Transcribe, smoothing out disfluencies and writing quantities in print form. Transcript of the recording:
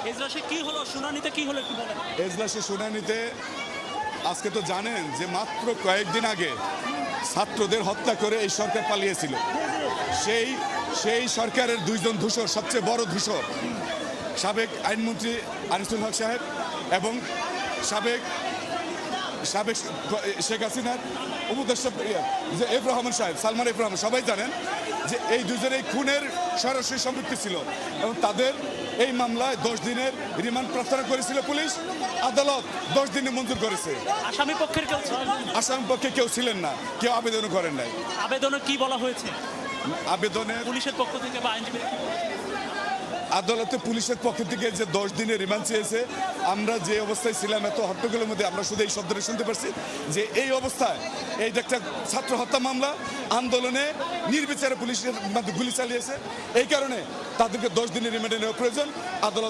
এজলাসে কি হলো, শুনানিতে কি হলো একটু বলেন। এজলাসে শুনানিতে আজকে তো জানেন যে মাত্র কয়েকদিন আগে ছাত্রদের হত্যা করে এই সরকার পালিয়েছিল। সেই সেই সরকারের দুইজন ধূসর, সবচেয়ে বড় ধূসর, সাবেক আইনমন্ত্রী আনিসুল হক সাহেব এবং সাবেক সাবেক শেখ হাসিনার উপদেষ্টা যে এফ রহমান সাহেব, সালমান এফ রহমান, সবাই জানেন যে এই দুজনেই খুনের সরাসরি সম্পৃক্ত ছিল এবং তাদের এই মামলায় 10 দিনের রিমান্ড প্রার্থনা করেছিল পুলিশ। আদালত 10 দিনে মঞ্জুর করেছে। আসামি পক্ষের কেউ ছিলেন? আসামি পক্ষে কেউ ছিলেন না, কেউ আবেদনও করেন নাই। আবেদনে কি বলা হয়েছে আবেদনে পুলিশের পক্ষ থেকে বা আইনজীবী? আদালতে পুলিশের পক্ষ থেকে যে 10 দিনের রিমান্ড চেয়েছে, আমরা যে অবস্থায় ছিলাম এত হট্টগোলের মধ্যে আমরা শুধু এই শব্দটা শুনতে পারছি যে এই অবস্থায় এইটা একটা ছাত্র হত্যা মামলা, আন্দোলনে নির্বিচারে পুলিশের মধ্যে গুলি চালিয়েছে, এই কারণে তাদেরকে 10 দিনের রিমান্ডে নেওয়া প্রয়োজন। আদালত